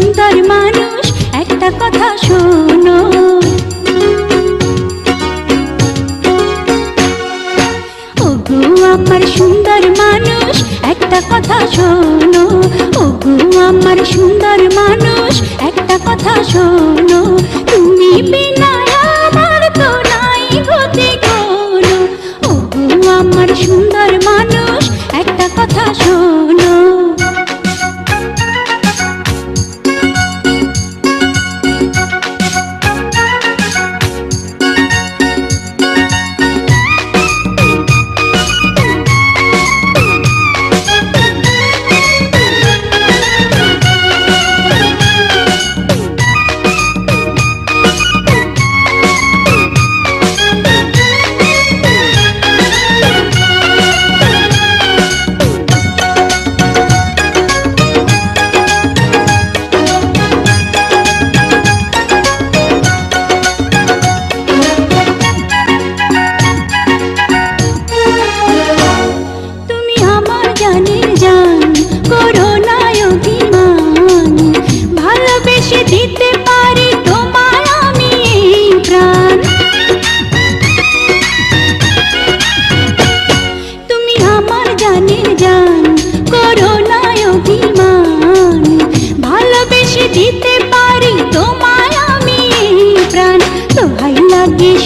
সুন্দর মানুষ একটা কথা শোনো, ওগো আমার সুন্দর মানুষ একটা কথা শোনো, ওগো আমার সুন্দর মানুষ একটা কথা শোনো, তুমি বিনা আমার তো নাই গতি কোনো, ওগো আমার সুন্দর মানুষ একটা কথা শোনো।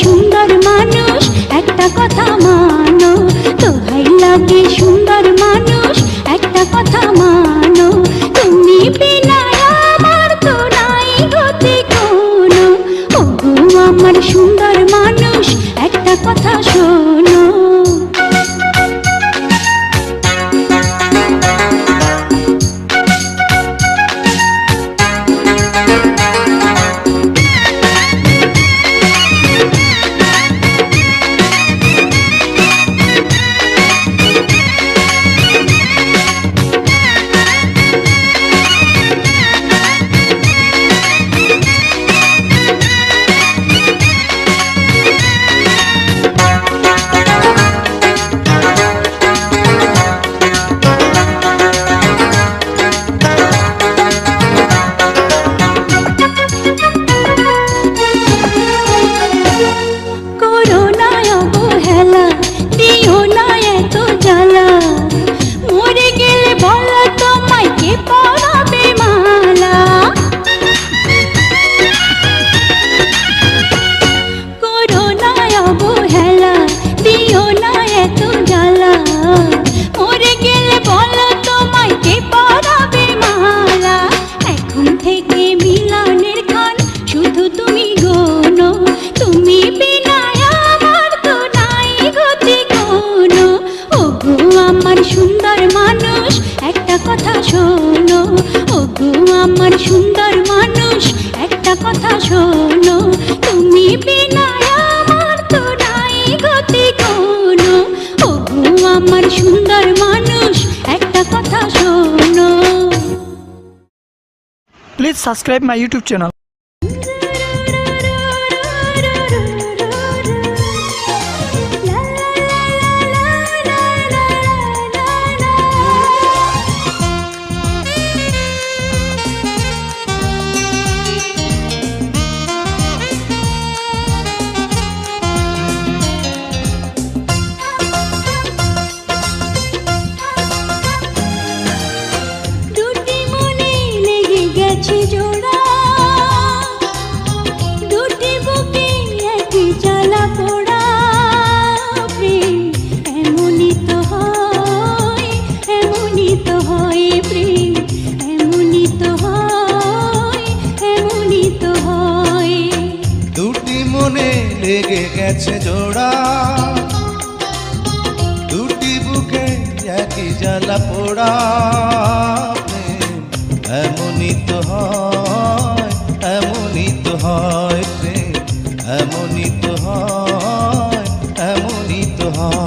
সুন্দর মানুষ একটা কথা মানো, দোহাই লাগে সুন্দর মানুষ একটা কথা মানো, তুমি বিনা আমার তো নাই গতি কোনো, ওগো আমার সুন্দর মানুষ একটা কথা শোনো। কথা শোনো, ওগো আমার সুন্দর মানুষ একটা কথা শোনো, তুমি বিনা আমার তো নাই গতি কোনো, ওগো আমার সুন্দর মানুষ একটা কথা শোনো। Please subscribe my YouTube channel. লেগে গেছে জোড়া, দুটি বুকে একই জ্বালা পোড়া, এমনই তো হয়, এমনই তো হয় প্রেম, এমনই তো হয়, এমনই তো হয়।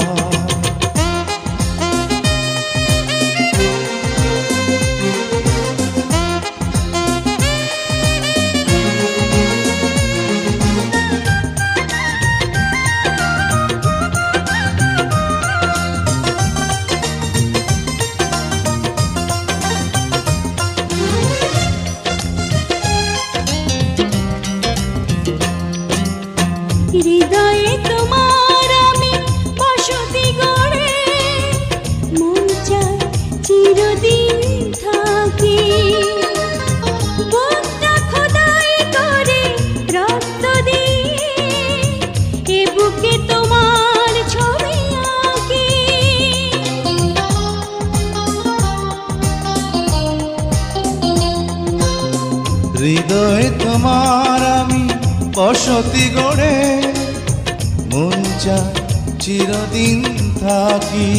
হৃদয়ে তোমার আমি বসতি গড়ে মন চায় চিরদিন থাকি।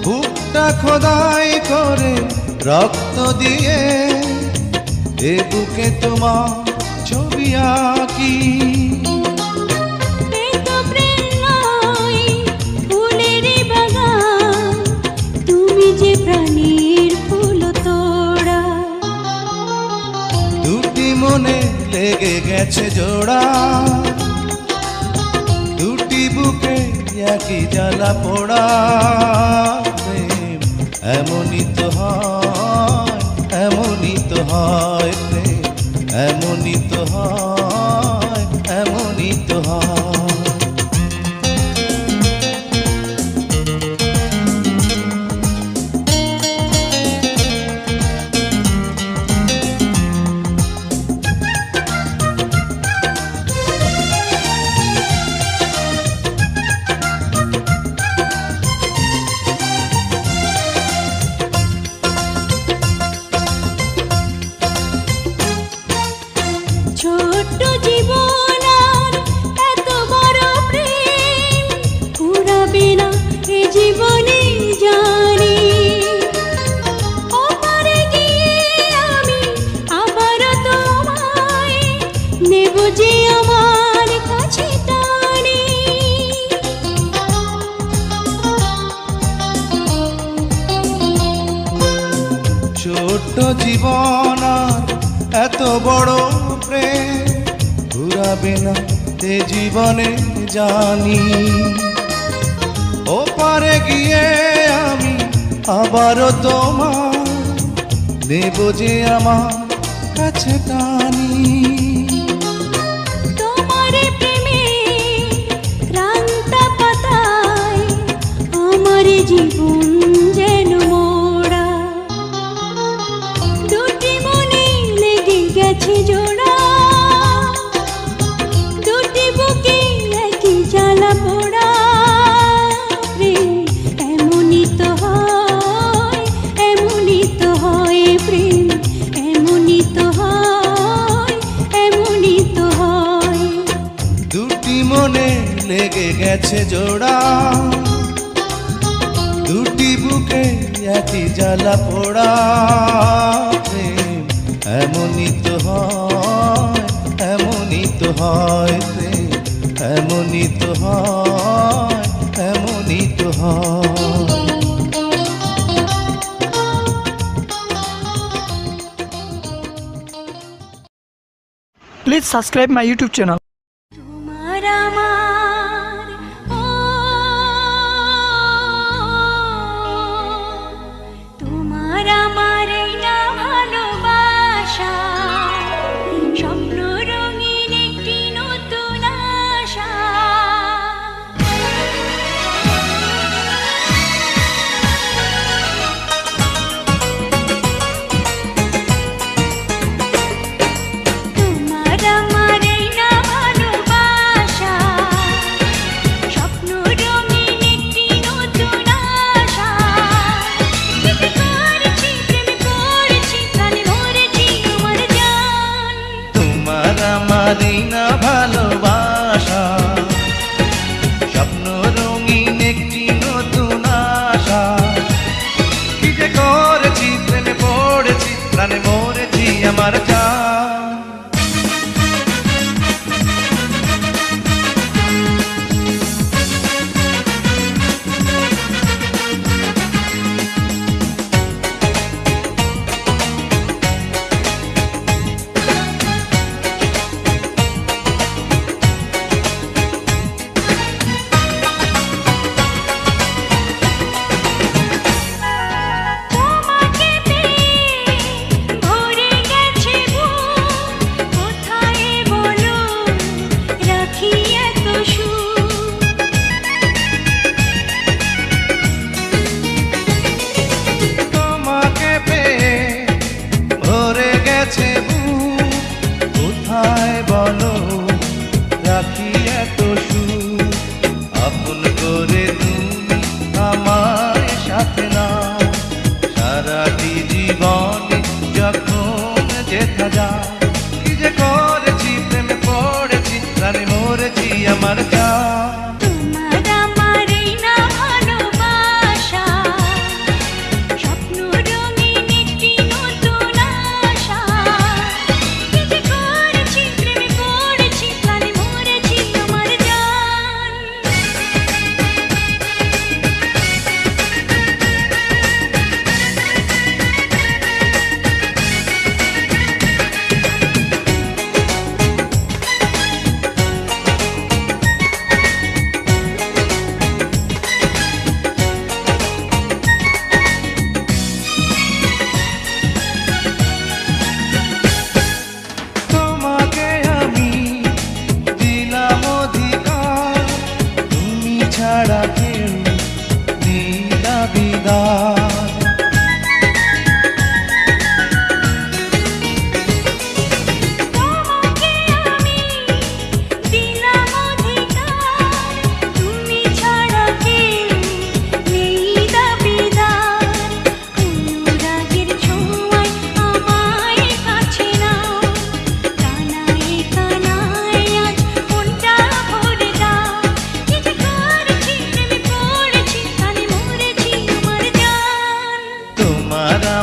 বুকটা খোদাই করে রক্ত দিয়ে এ বুকে তোমার ছবি আঁকি। এ তো প্রেম নয়, ফুলেরই বাগান, তুমি যে প্রাণীর ফুল তোড়া। দুটি মনে লেগে গেছে জোড়া, দুটি বুকে একই জ্বালা পোড়া। প্রেম এমনই তো হয়, এমনই তো হয় প্রেম, এমনই তো হয়, এমনই তো হয়। ছোট্ট জীবন আর এত বড় প্রেম ফুরাবে না এ জীবনে জানি। ওপারে গিয়ে আমি আবার তোমায় নেব যে আমার কাছে টানি। ছোট্ট জীবন আর এত বড় প্রেম ঘুরাবে না তে জীবনে জানি। ওপারে গিয়ে আমি আবারও তোমার নেব যে আমার কাছে টানি। তোমার প্রেমে ক্রান্ত পাতায় আমার জীবন যেন মোড়া। দুটি মনে লেগে গেছে জোড়া, দুটি বুকে একই জ্বালা পোড়া। প্রেম এমনই তো হয়, এমনই তো হয় প্রেম, এমনই তো হয়, এমনই তো হয়। দুটি মনে লেগে গেছে জোড়া, দুটি বুকে একই জ্বালা পোড়া। প্রেম এমনই তো হয়, এমনই তো হয় প্রেম, এমনই তো হয়, এমনই তো হয়। Please subscribe my YouTube channel. তোমার আমার ও, তোমার আমার এই না ভালোবাসা, স্বপ্ন রঙিন একটি নতুন আশা। তোমার আমার এই না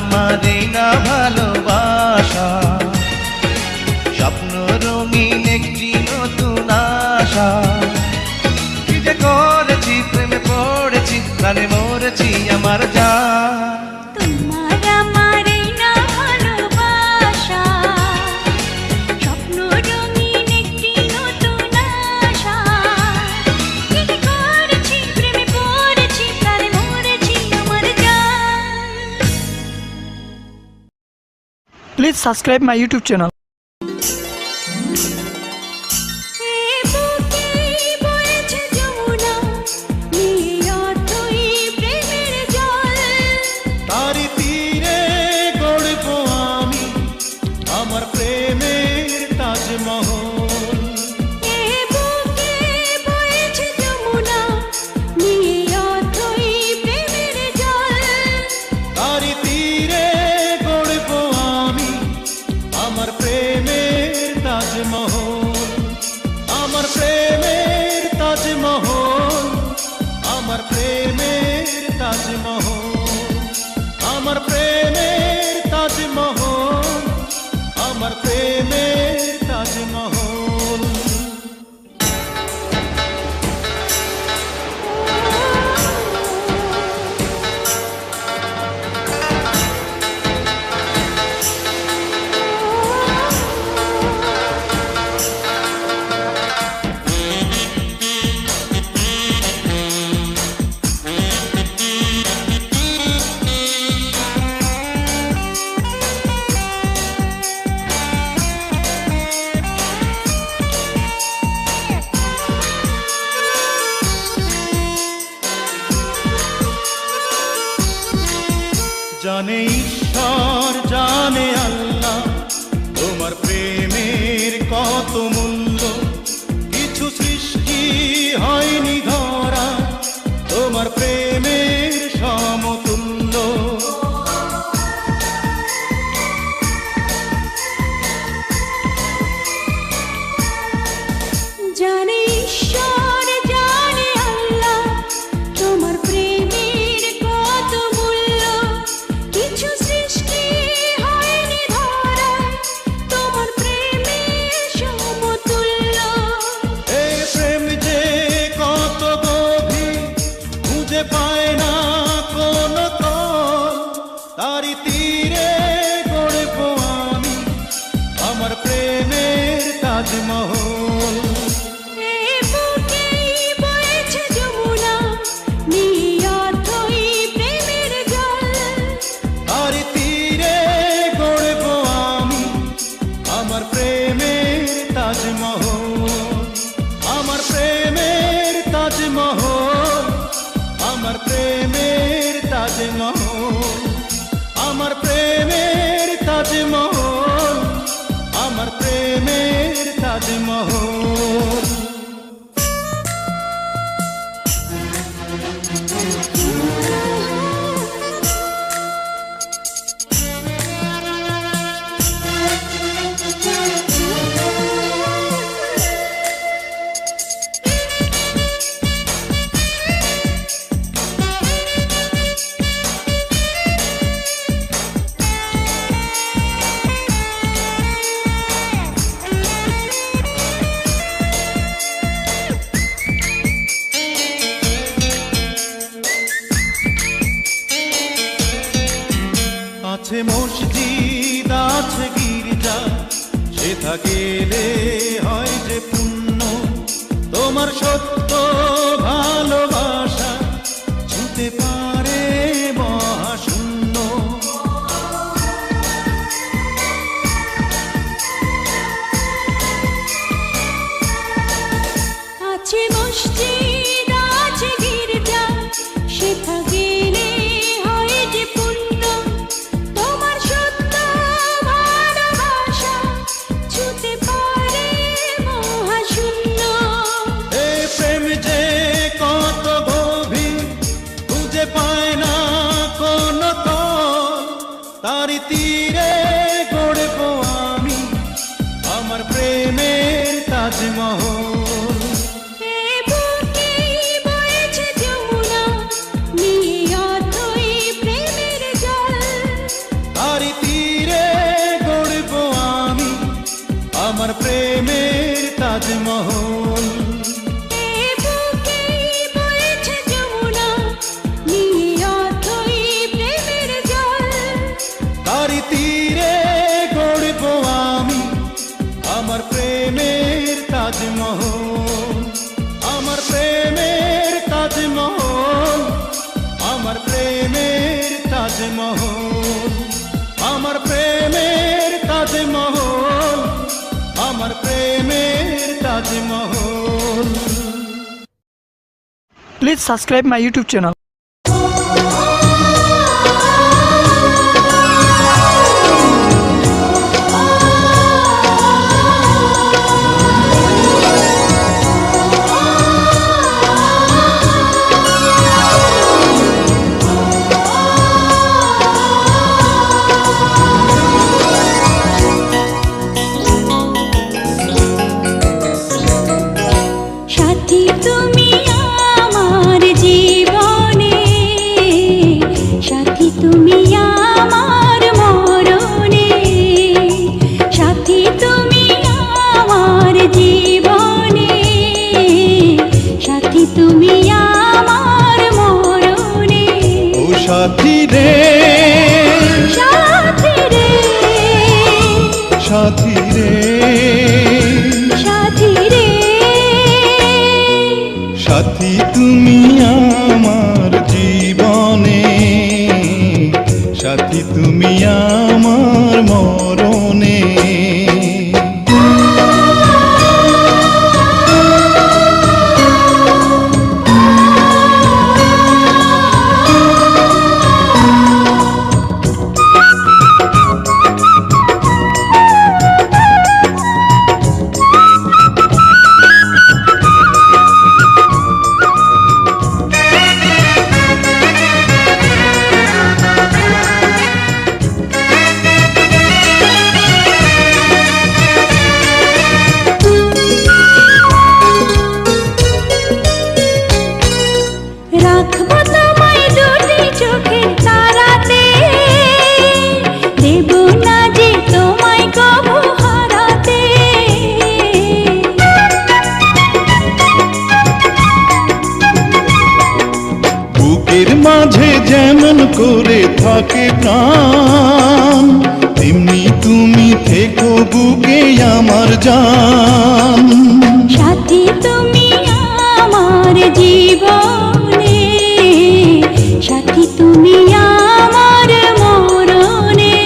আমার এই না ভালোবাসা, স্বপ্ন রঙিন একটি নতুন আশা। কি যে করেছি, প্রেমে পড়েছি, প্রাণে মরেছি আমার জান। তোমার আমার এই না ভালোবাসা, স্বপ্ন রঙিন একটি নতুন আশা। কি যে করেছি, প্রেমে পড়েছি, প্রাণে মরেছি আমার জান। Please subscribe my YouTube channel. তারি তীরে গড়ব আমি আমার প্রেমের তাজমহল। তারি তীরে গড়ব আমি আমার প্রেমের তাজমহল, আমার প্রেমের তাজমহল, আমার প্রেমের তাজমহল, আমার প্রেমের তাজমহল, আমার প্রেমের তাজমহল। জানে ঈশ্বর, জানে আল্লাহ, তোমার প্রেমের কত মূল্য। কিছু সৃষ্টি হয়নি ধরা তোমার প্রেমের সমতুল্য। জানে ঈশ্বর, জানে আল্লাহ, তোমার প্রেমের কত মূল্য। কিছু সৃষ্টি হয়নি ধরা তোমার প্রেমের সমতুল্য। এই প্রেম যে কত গভীর, খুঁজে পায় না কোন তল। তারি তীরে গড়ব আমি আমার প্রেমের তাজমহল। তারি তীরে গড়ব আমি আমার প্রেমের তাজমহল, আমার প্রেমের তাজমহল, আমার প্রেমের তাজমহল, আমার প্রেমের তাজমহল, আমার প্রেমের তাজমহল। আছে মসজিদ, আছে গির্জা, সেথা গেলে হয় যে পুণ্য। তোমার সত্য ভালোবাসা ছুঁতে পারে মহাশূন্য। আছে মসজিদ, আছে গির্জা, সেথা গেলে হয় যে পুণ্য। তোমার সত্য ভালোবাসা ছুঁতে পারে মহাশূন্য। এই প্রেম যে কত গভীর, খুঁজে পায় না কোন তল। তারি তীরে গড়ব আমি আমার প্রেমের তাজমহল। তাজমহল। এ বুকেই বইছে যমুনা, নিয়ে অথই প্রেমের জল। তারি তীরে গড়ব আমি আমার প্রেমের তাজমহল, আমার প্রেমের তাজমহল, আমার প্রেমের তাজমহল, আমার প্রেমের তাজমহল, আমার প্রেমের Taj Mahal. Please subscribe my YouTube channel. সাথী তুমি আমার জীবনে, সাথী তুমি আমার মরণে, সাথী তুমি আমার জীবনে, সাথী তুমি আমার মরণে। ও সাথী রে, সাথী রে, সাথী রে, সাথী রে, সাথী তুমি আমার জীবনে, সাথী তুমি আমার মরণে। রাখবো তোমায় দুটি চোখের তারাতে, দেব না যে তোমায় কভু হারাতে। বুকের মাঝে যেমন করে থাকে প্রাণ, তেমনি তুমি থেকো বুকে আমার জান। সাথী তুমি আমার জীবনে, সাথী তুমি আমার মরণে।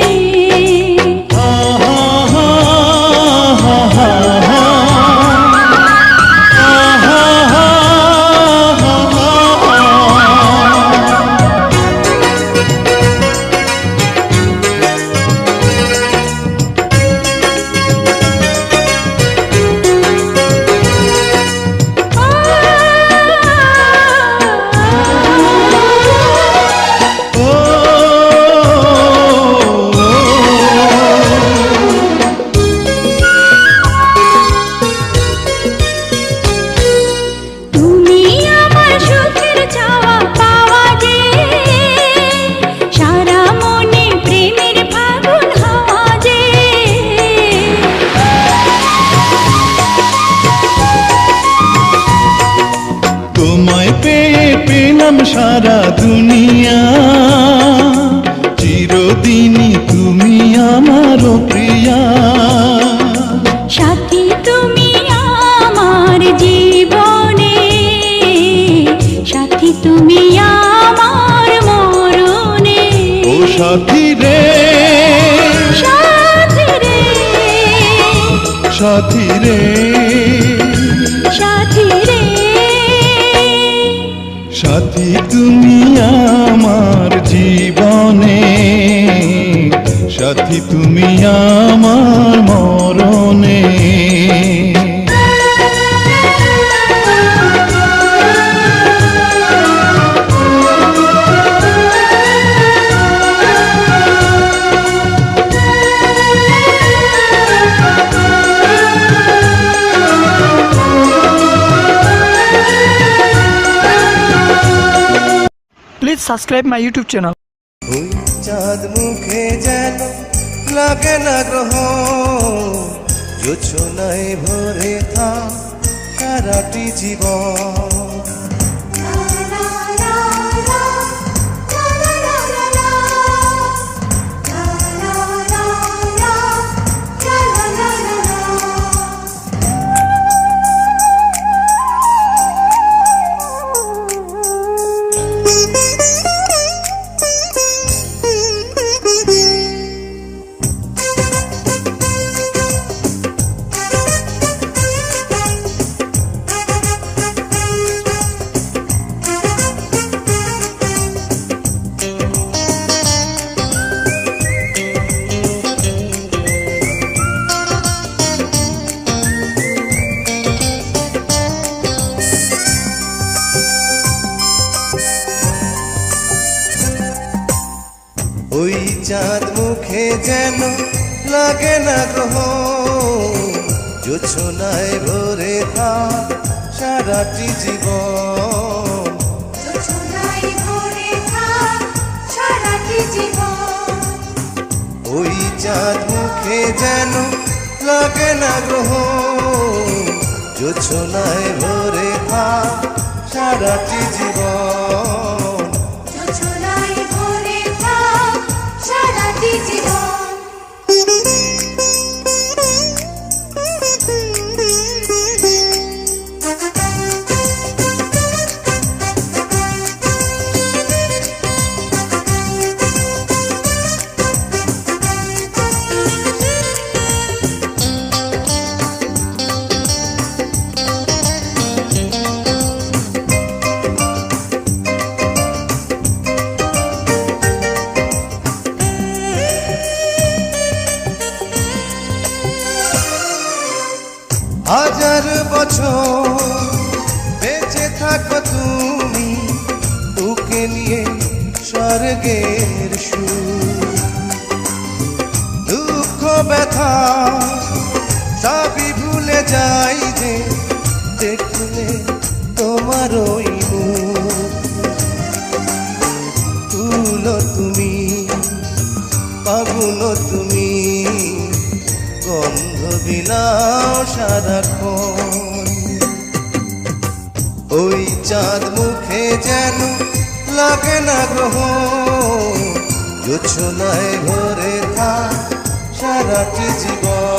তুমি আমার সুখের চাওয়া পাওয়া যে, সারা মনে প্রেমের ফাগুন হাওয়া যে। তোমায় পেয়ে পেলাম সারা দুনিয়া, চিরদিনই তুমি আমার প্রিয়া। সাথী তুমি আমার জীবনে, সাথী তুমি আমার মরণে। ও সাথী রে, সাথী রে, সাথী রে, সাথী রে, সাথী তুমি আমার জীবনে, সাথী তুমি আমার মরণে। Please subscribe my YouTube channel. ওই চাঁদ মুখে যেন লাগে না গ্রহ, জোছনায় ভরে থাক সারাটি জীবন। ওই চাঁদ মুখে যেন লাগে না গ্রহ, জোছনায় ভরে থাক সারাটি জীবন। ওই চাঁদ মুখে যেন লাগে না গ্রহ, জোছনায় ভরে থাক সারাটি জীবন। হাজার বছর বেঁচে থাকো তুমি, তোকে নিয়ে স্বর্গের সুর। দুঃখ ব্যথা সবই ভুলে যাই যে দেখলে তোমার ওই মুখ। তুলো তুমি, পাগুলো তুমি, গন্ধ বিলাও সারাক্ষণ। ওই চাঁদ মুখে যেন লাগে না গ্রহ, জোছনায় ভরে থাক সারাটি জীবন।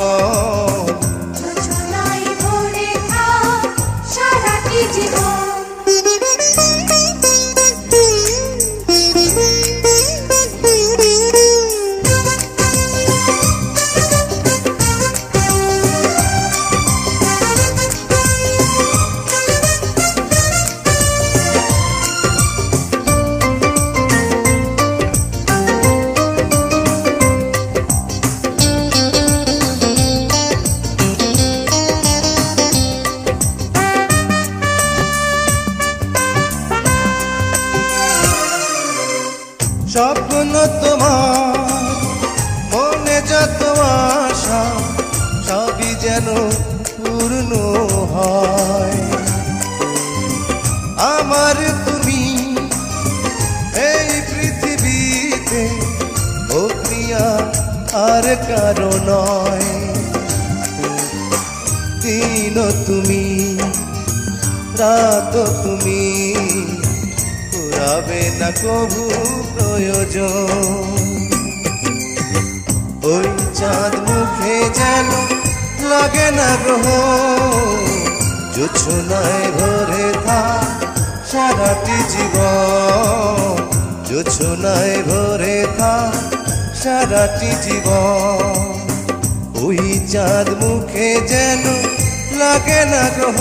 স্বপ্ন তোমার মনে যত আশা সবই যেন পূর্ণ হয়। আমার তুমি এই পৃথিবীতে, ও প্রিয়া আর কারো নয়। দিন তুমি, রাত তুমি, ফুরাবে না কভু প্রয়োজন। ওই চাঁদ মুখে যেন লাগে না গ্রহ, জোছনায় ভরে থাক সারাটি জীবন। জোছনায় ভরে থাক সারাটি জীবন। ওই চাঁদ মুখে যেন লাগে না গ্রহ,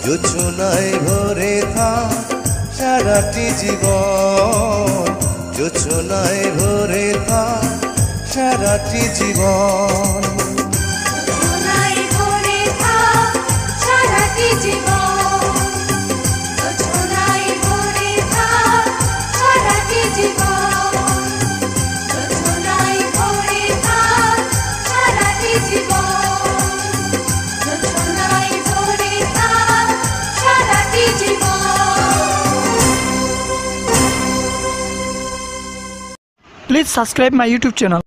জোছনায় ভরে থাক সারাটি জীবন। জোছনায় ভরে থাক সারাটি জীবন। Please subscribe my YouTube channel.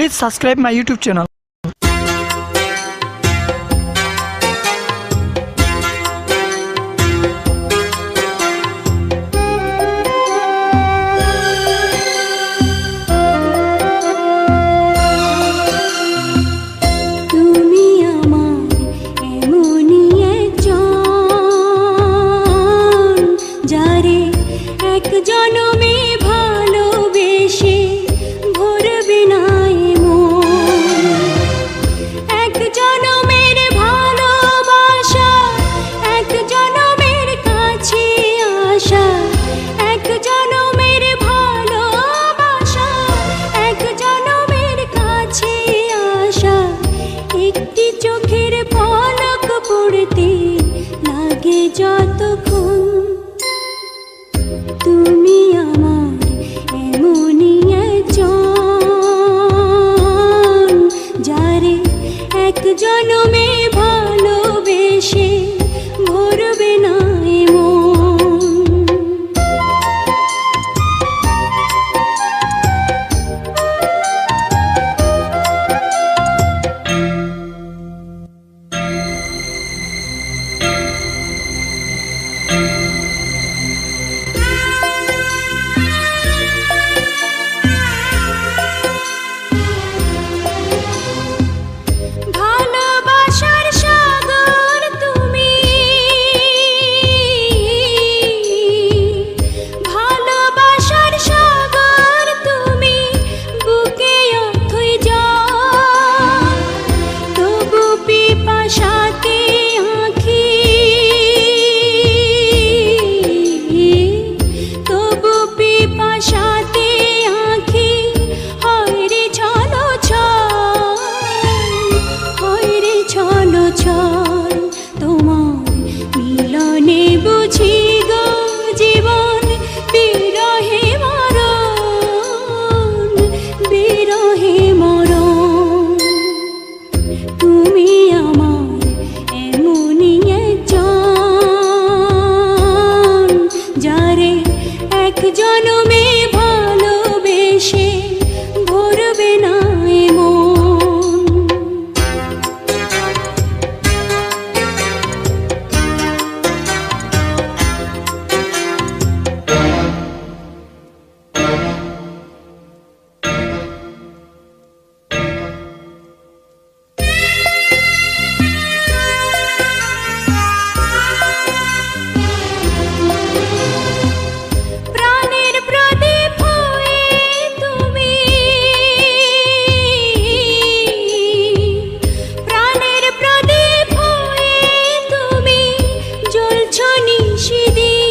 Please subscribe my YouTube channel. তুমি আমার এমনই একজন, যারে এক জনমে ভালোবেসে ভরবে না এ মন। এক জনমের ভালোবাসা, এক জনমের কাছে আসা, এক জনমের ভালোবাসা, এক জনমের কাছে আসা। একটি চোখের পলক পড়তে লাগে যতক্ষণ, তুমি আমার এমনই একজন, যারে এক জনমে ভালোবেসে ভরবে না এ মন। ভালোবাসার সাগর তুমি, ভালোবাসার সাগর তুমি, বুকে অথই যাও, তবু পিপাসাতে আঁখি, তবু পিপাসাতে আঁখি হয় রে চলো হয় রে চলো ছল। তোমার মিলনে বুঝি গো জীবন, বিরহে মরণ, বিরহে মরণ। তুমি আমার এমনই একজন, যারে এক জনমে ভালোবেসে ভরবে না এ মন। প্রাণের প্রদীপ হয়ে তুমি, প্রাণের প্রদীপ হয়ে তুমি জ্বলছো নিশিদিন।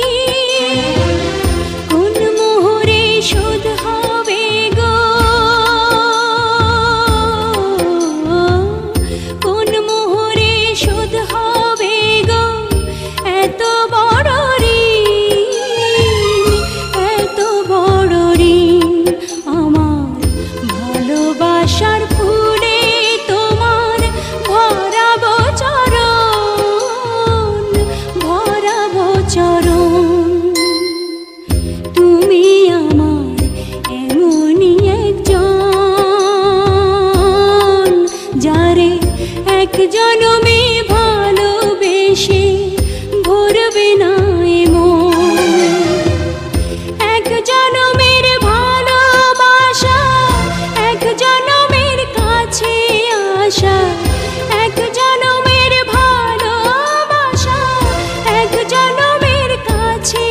কোন মোহরে শোধ হবে গো, কোন মোহরে শোধ হবে গো এত বড় ঋণ, এত বড় ঋণ। আমার ভালোবাসার ফুলে তোমার ভরাবো চরণ, ভরাবো চরণ। তুমি আমার এমনই একজন, যারে এক জনমে ভালোবেসে ভরবে না এ মন। এক জনমের ভালোবাসা, এক জনমের কাছে আসা, এক জনমের ভালোবাসা, এক জনমের কাছে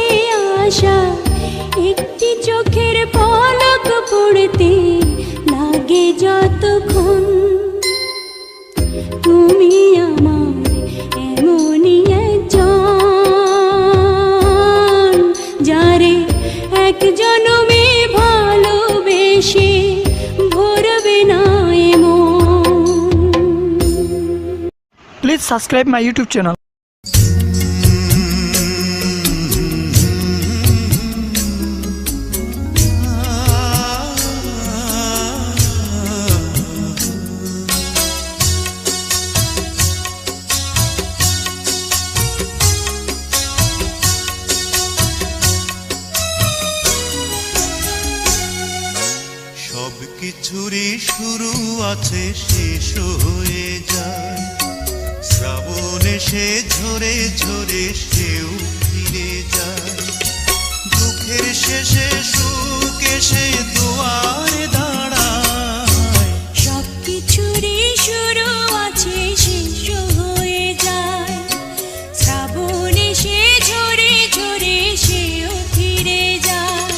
আসা। একটি চোখের পলক পড়তে লাগে যতক্ষণ, তুমি আমার এমনই একজন, যারে এক জনমে ভালোবেসে ভরবে না এ মন। Please subscribe my YouTube channel. সব কিছুরই শুরু আছে শেষ হয়ে যায়, শ্রাবণ এসে ঝরে ঝরে সেও ফিরে যায়। দুঃখের শেষে সুখ এসে দুয়ারে দাঁড়ায়, সব কিছুরই শুরু আছে শেষ হয়ে যায়, শ্রাবণ এসে ঝরে ঝরে সেও ফিরে যায়।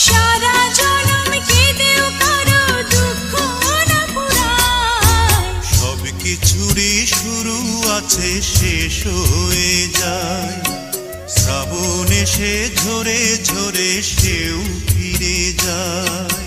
সারা জনম কেঁদেও কারো দুঃখ না পুরায়, সব কিছুরই শুরু আছে শেষ হয়ে যায়, শ্রাবণ এসে ঝরে ঝরে সেও ফিরে যায়।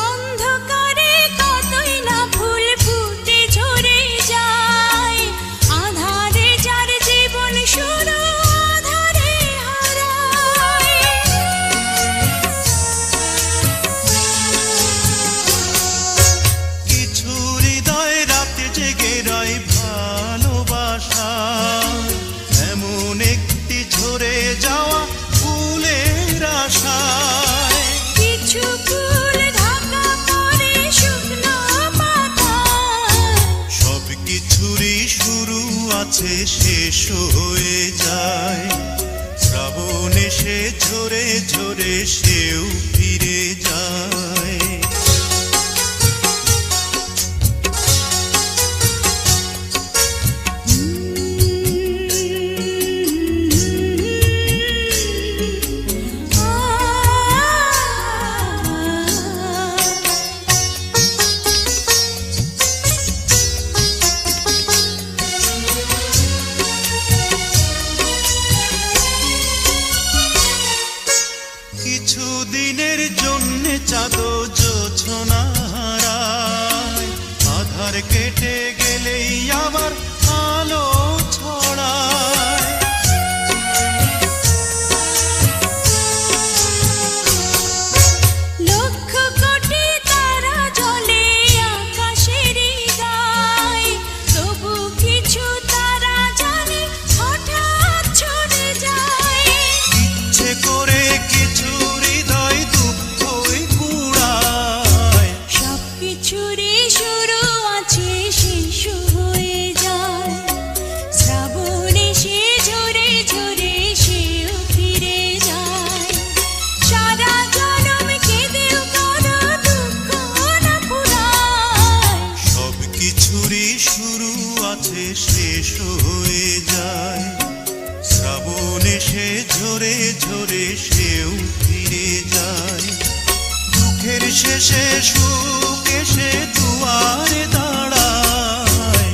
অন্ধকারে কতই না ফুল ফুটে ঝরে যায়, আঁধারে যার জীবন শুরু আঁধারে হারায়। কিছু হৃদয় রাতে জেগে রয় ভালোবাসা, এমন একটি ঝরে যাওয়া ফুলের আশায়। কিছু ফুল ঢাকা পড়ে শুকনো পাতায়, সব কিছুরই শুরু আছে শেষ হয়ে যায়, শ্রাবণ এসে ঝরে ঝরে সেও ফিরে যায়। কিছু দিনের জন্য চাঁদ জোছনা হারায়, আধার কেটে গেলেই আবার আলো ছড়ায়। লক্ষ কোটি তারা জ্বলে আকাশেরই গায়ে, তবু কিছু তারা জানে হঠাৎ ছড়ে যায়। ইচ্ছে করে কিছু হৃদয় দুঃখই কুড়ায়, সব কিছুরই শুরু আছে শেষ হয়ে যায়, শ্রাবণ এসে ঝরে ঝরে সেও ফিরে যায়। সারা জনম কেঁদেও কারো দুঃখ না পুরায়, সব কিছুরই শুরু আছে শেষ হয়ে যায়, শ্রাবণ এসে ঝরে ঝরে সেও ফিরে যায়। দুঃখের শেষে সুখ এসে দুয়ারে দাঁড়ায়,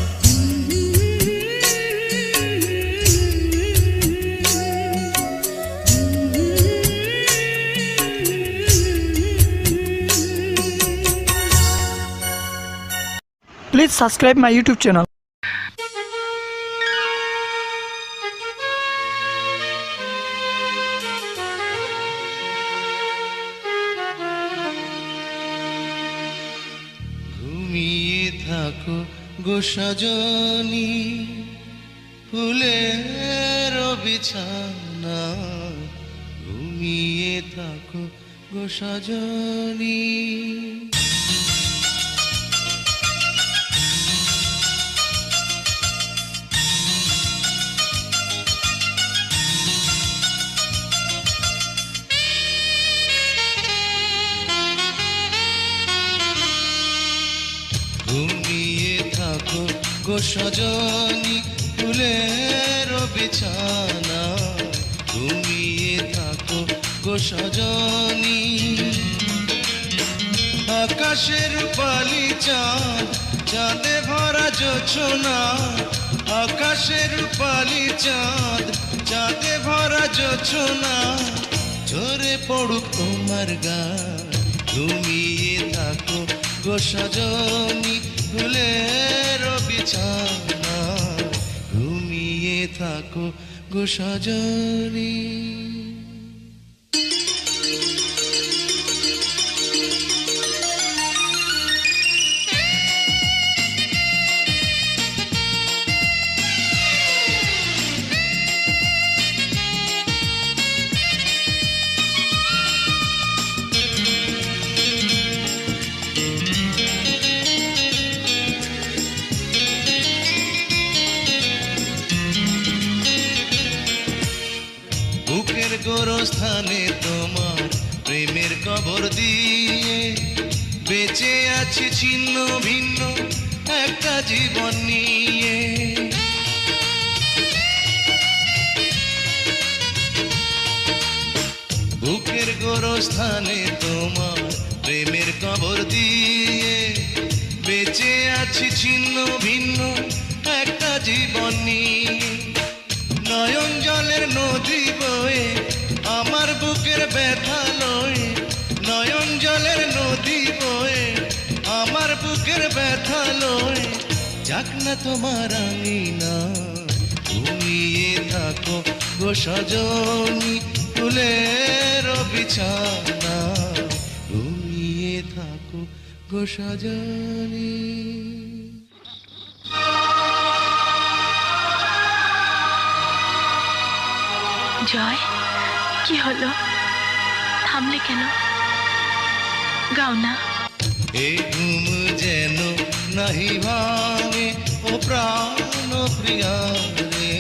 Please subscribe my YouTube channel. ঘুমিয়ে থাকো গো সজনী, ফুলের বিছানা, ঘুমিয়ে থাকো গো সজনী। ঘুমিয়ে থাকো গো সজনী, ফুলের বিছানা, ঘুমিয়ে থাকো গো সজনী। আকাশের রূপালি চাঁদ, চাঁদে ভরা জোছনা, আকাশের রূপালি চাঁদ, চাঁদে ভরা জোছনা, ঝরে পড়ুক তোমার গান। ঘুমিয়ে থাকো গো সজনী ফুলের বিছানা ঘুমিয়ে থাকো গো সজনী। বুকের গোরস্থানে তোমার প্রেমের কবর দিয়ে বেঁচে আছি ছিন্ন ভিন্ন একটা জীবন নিয়ে। বুকের গোরস্থানে তোমার প্রেমের কবর দিয়ে বেঁচে আছি ছিন্ন ভিন্ন একটা জীবন নিয়ে। নয়ন জলের নদী বয়ে আমার বুকের ব্যথা লয়ে, নয়ন জলের নদী বয়ে আমার বুকের ব্যথা লয়ে যাক না তোমার আঙিনা ঘুমিয়ে থাকো গো সজনী ফুলের বিছানা ঘুমিয়ে থাকো গো সজনী। জয়, কি হলো? থামলে কেন? গাও না। এই ঘুম যেন নাহি ভাঙে ও প্রাণ প্রিয়া রে,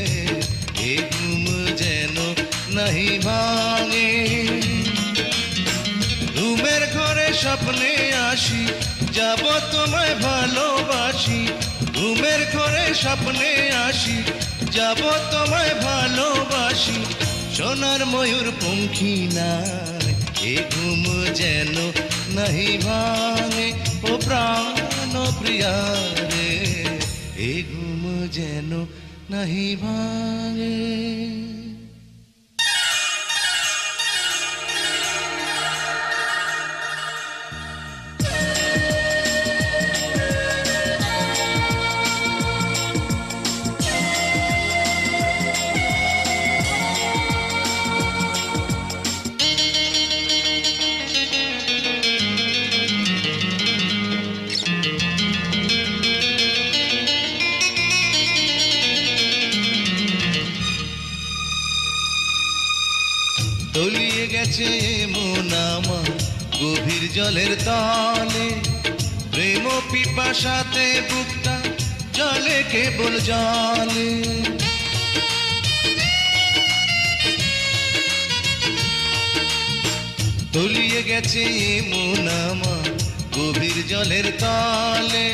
এই ঘুম যেন নাহি ভাঙে। ঘুমের ঘরে স্বপ্নে আসি যাব তোমায় ভালোবাসি, ঘুমের ঘরে স্বপ্নে আসি যাব তোমায় ভালোবাসি। সোনার ময়ূর পঙ্খী নাই এ ঘুম যেন নাহি ভাঙে ও প্রাণ প্রিয়া রে, এ ঘুম যেন নাহি ভাঙে। তলিয়ে গেছে মন আমার গভীর জলের তলে, প্রেম পিপাসাতে বুকটা জলে কেবল জলে। তলিয়ে গেছে মন আমার গভীর জলের তলে,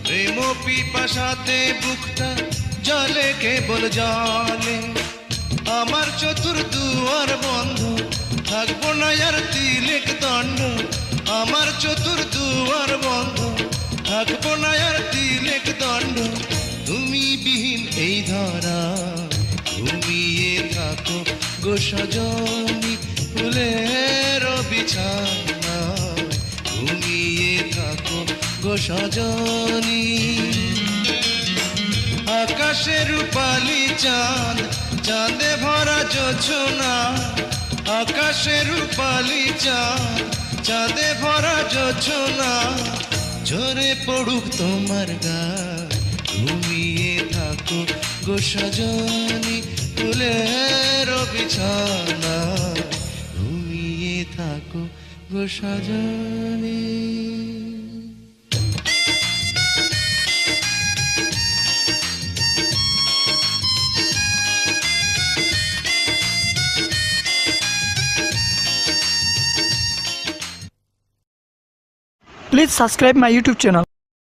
প্রেম পিপাসাতে বুকটা জলে কেবল জলে। আমার চতুর্দুয়ার বন্ধ থাকবো না আর তিলেক দণ্ড, আমার চতুর্দুয়ার বন্ধ থাকবো না আর তিলেক দণ্ড। তুমি বিহীন এই ধরা ঘুমিয়ে থাকো গো সজনী ফুলের বিছানা ঘুমিয়ে থাকো গো সজনী। আকাশে রূপালি চাঁদ চাঁদে ভরা জোছনা, আকাশে রূপালি চাঁদ চাঁদে ভরা জোছনা। ঝরে পড়ুক তোমার গায়ে ঘুমিয়ে থাকো গো সজনী ফুলের বিছানা ঘুমিয়ে থাকো গো Sajani. Please subscribe my YouTube channel.